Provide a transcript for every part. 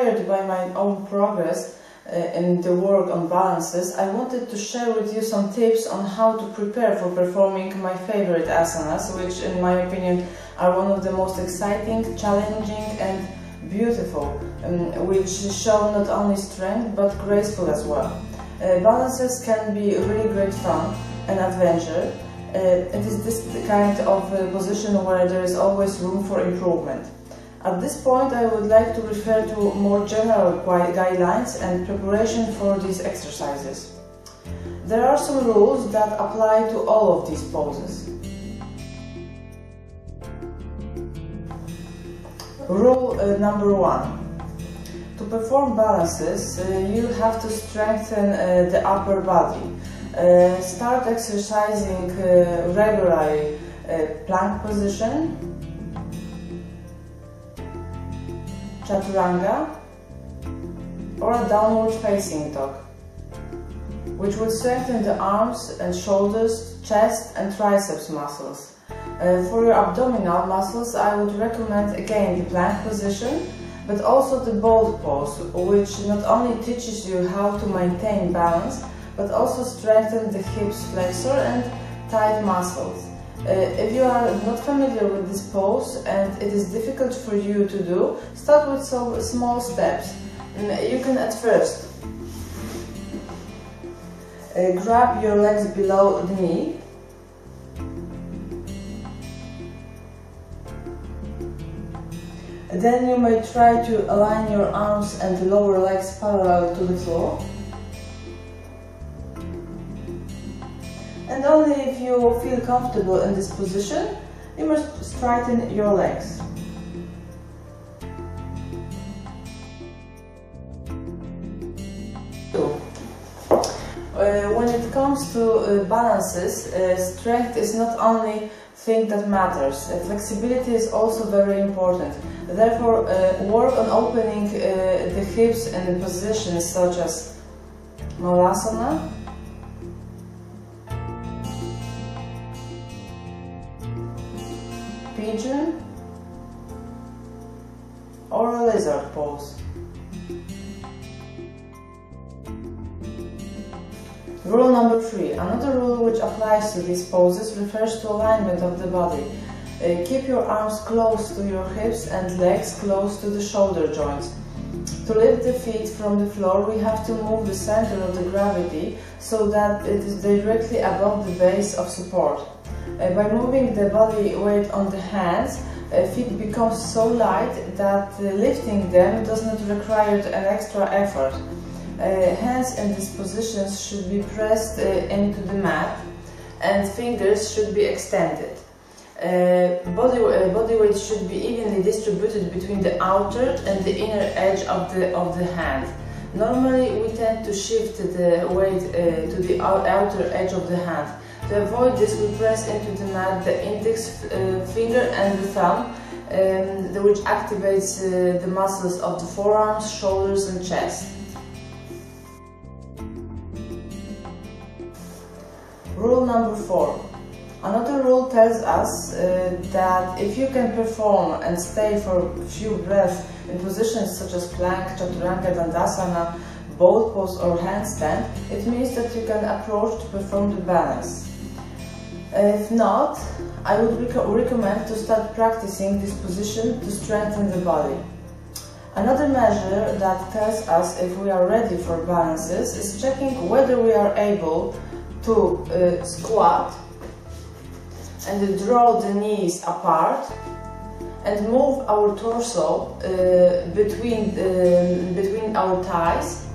inspired by my own progress in the work on balances, I wanted to share with you some tips on how to prepare for performing my favorite asanas, which in my opinion are one of the most exciting, challenging and beautiful, which show not only strength but graceful as well. Balances can be really great fun and adventure. It is this kind of position where there is always room for improvement. At this point, I would like to refer to more general guidelines and preparation for these exercises. There are some rules that apply to all of these poses. Rule number 1. To perform balances, you have to strengthen the upper body. Start exercising regularly plank position, chaturanga, or a downward facing dog, which will strengthen the arms and shoulders, chest and triceps muscles. For your abdominal muscles, I would recommend again the plank position, but also the bolt pose, which not only teaches you how to maintain balance, but also strengthen the hips flexor and thigh muscles. If you are not familiar with this pose and it is difficult for you to do, start with some small steps. You can at first grab your legs below the knee, then you may try to align your arms and the lower legs parallel to the floor. And only if you feel comfortable in this position, you must straighten your legs. When it comes to balances, strength is not only thing that matters. Flexibility is also very important. Therefore, work on opening the hips in positions such as malasana, pigeon, or a lizard pose. Rule number 3. Another rule which applies to these poses refers to alignment of the body. Keep your arms close to your hips and legs close to the shoulder joints. To lift the feet from the floor, we have to move the center of the gravity so that it is directly above the base of support. By moving the body weight on the hands, feet become so light that lifting them does not require an extra effort. Hands in these positions should be pressed into the mat and fingers should be extended. Body weight should be evenly distributed between the outer and the inner edge of the hand. Normally we tend to shift the weight to the outer edge of the hand. To avoid this, we press into the mat the index finger and the thumb, which activates the muscles of the forearms, shoulders and chest. Rule number 4. Another rule tells us that if you can perform and stay for a few breaths in positions such as plank, chaturanga, dandasana, bolt pose or handstand, it means that you can approach to perform the balance. If not, I would recommend to start practicing this position to strengthen the body. Another measure that tells us if we are ready for balances is checking whether we are able to squat and draw the knees apart and move our torso between our thighs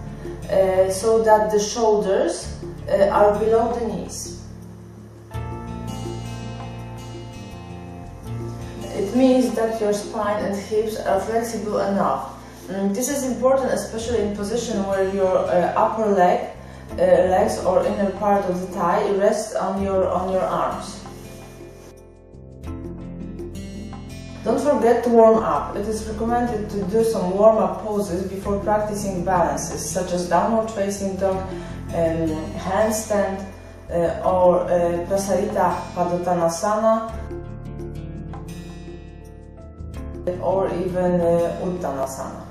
so that the shoulders are below the knees. It means that your spine and hips are flexible enough. This is important especially in position where your upper legs or inner part of the thigh rests on your arms. Don't forget to warm up. It is recommended to do some warm-up poses before practicing balances, such as downward facing dog, handstand, or Prasarita Padottanasana, or even Uttanasana.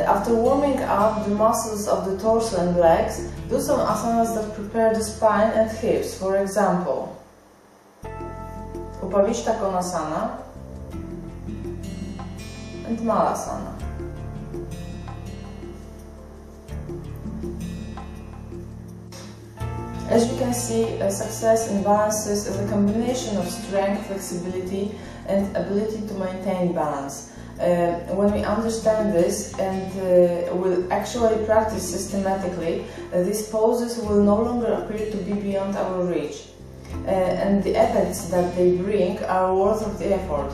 After warming up the muscles of the torso and legs, do some asanas that prepare the spine and hips. For example, Upavishta Konasana and Malasana. As you can see, success in balances is a combination of strength, flexibility and ability to maintain balance. When we understand this and will actually practice systematically, these poses will no longer appear to be beyond our reach. And the effects that they bring are worth of the effort.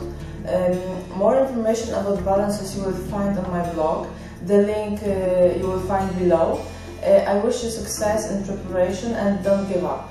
More information about balances you will find on my blog. The link you will find below. I wish you success in preparation and don't give up.